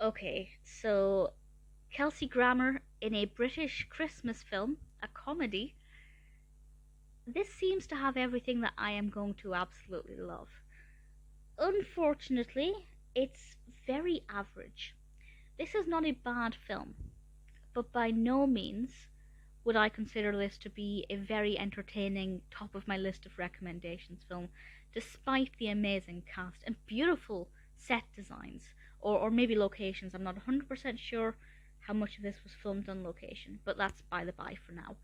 Okay, so Kelsey Grammer in a British Christmas film, a comedy. This seems to have everything that I am going to absolutely love. Unfortunately, it's very average. This is not a bad film, but by no means would I consider this to be a very entertaining top of my list of recommendations film, despite the amazing cast and beautiful set designs, or maybe locations. I'm not 100% sure how much of this was filmed on location, but that's by the by for now.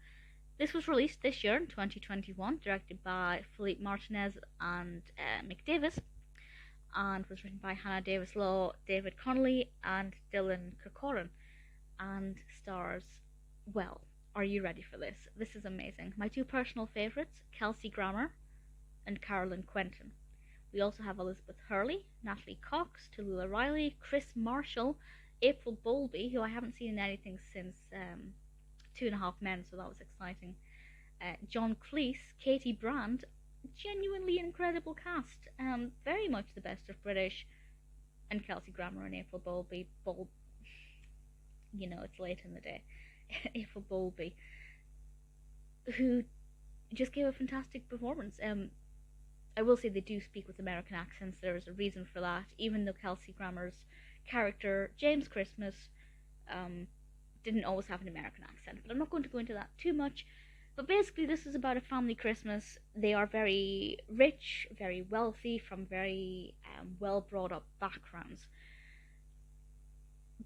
This was released this year in 2021, directed by Philippe Martinez and Mick Davis, and was written by Hannah Davis Law, David Conolly, and Dylanne Corcoran, and stars, well, are you ready for this? This is amazing. My two personal favourites, Kelsey Grammer and Quentin. We also have Elizabeth Hurley, Nathalie Cox, Talulah Riley, Kris Marshall, April Bowlby, who I haven't seen in anything since Two and a Half Men, so that was exciting. John Cleese, Katy Brand, genuinely incredible cast. Very much the best of British, and Kelsey Grammer and April Bowlby. It's late in the day. April Bowlby, who just gave a fantastic performance. I will say they do speak with American accents. There is a reason for that, even though Kelsey Grammer's character, James Christmas, didn't always have an American accent. But I'm not going to go into that too much. But basically, this is about a family Christmas. They are very rich, very wealthy, from very well brought up backgrounds.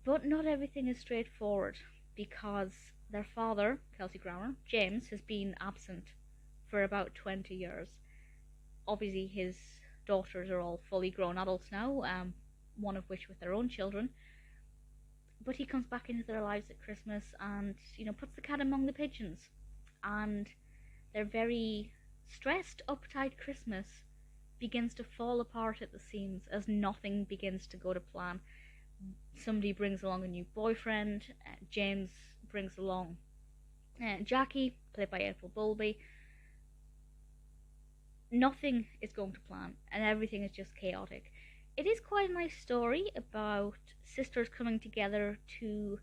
But not everything is straightforward, because their father, Kelsey Grammer, James, has been absent for about 20 years. Obviously, his daughters are all fully grown adults now, one of which with their own children. But he comes back into their lives at Christmas and, puts the cat among the pigeons. And their very stressed, uptight Christmas begins to fall apart at the seams as nothing begins to go to plan. Somebody brings along a new boyfriend. James brings along Jackie, played by April Bowlby. Nothing is going to plan, and everything is just chaotic. It is quite a nice story about sisters coming together to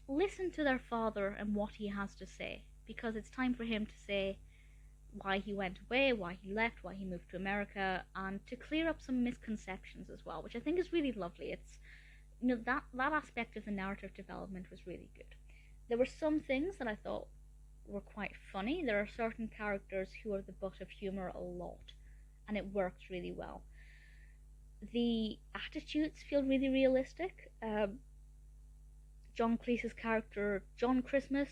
listen to their father and what he has to say, because it's time for him to say why he went away, why he left, why he moved to America, and to clear up some misconceptions as well, which I think is really lovely. It's that aspect of the narrative development was really good. There were some things that I thought were quite funny. There are certain characters who are the butt of humour a lot, and it works really well. The attitudes feel really realistic. John Cleese's character, John Christmas,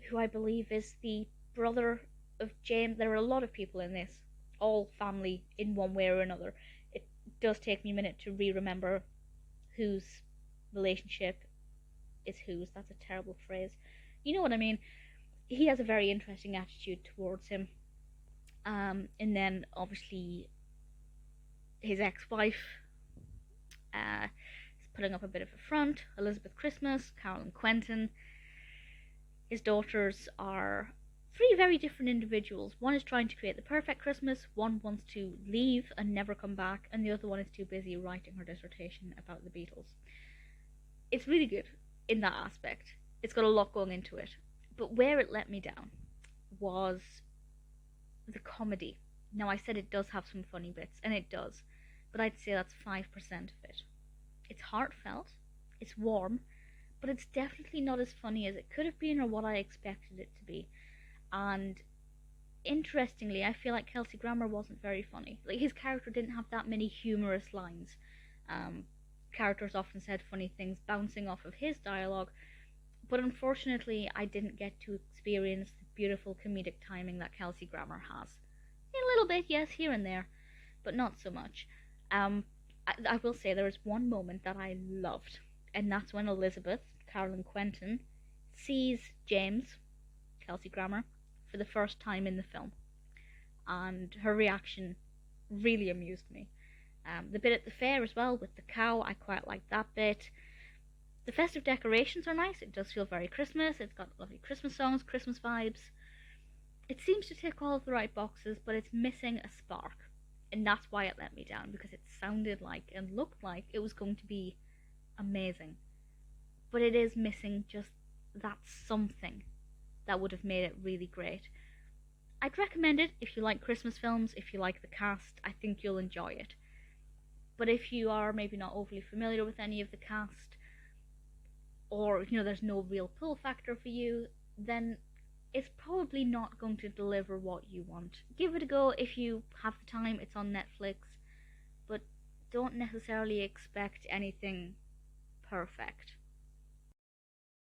who I believe is the brother of James. There are a lot of people in this, all family in one way or another. It does take me a minute to remember whose relationship is whose. That's a terrible phrase. You know what I mean? He has a very interesting attitude towards him. And then obviously his ex-wife is putting up a bit of a front. Elizabeth Christmas, Quentin. His daughters are three very different individuals. One is trying to create the perfect Christmas, one wants to leave and never come back, and the other one is too busy writing her dissertation about the Beatles. It's really good in that aspect. It's got a lot going into it. But where it let me down was the comedy. Now, I said it does have some funny bits, and it does, but I'd say that's 5% of it. It's heartfelt, it's warm, but it's definitely not as funny as it could have been or what I expected it to be. And interestingly, I feel like Kelsey Grammer wasn't very funny. Like, his character didn't have that many humorous lines. Characters often said funny things bouncing off of his dialogue, but unfortunately I didn't get to experience the beautiful comedic timing that Kelsey Grammer has. A little bit, yes, here and there, but not so much. I will say there was one moment that I loved, and that's when Elizabeth, Quentin, sees James, Kelsey Grammer, for the first time in the film, and her reaction really amused me. The bit at the fair as well with the cow, I quite liked that bit. The festive decorations are nice. It does feel very Christmas. It's got lovely Christmas songs, Christmas vibes. It seems to tick all of the right boxes, but it's missing a spark, and that's why it let me down, because it sounded like and looked like it was going to be amazing. But it is missing just that something that would have made it really great. I'd recommend it if you like Christmas films, if you like the cast. I think you'll enjoy it. But if you are maybe not overly familiar with any of the cast, or there's no real pull factor for you, then it's probably not going to deliver what you want. Give it a go if you have the time. It's on Netflix, but don't necessarily expect anything perfect.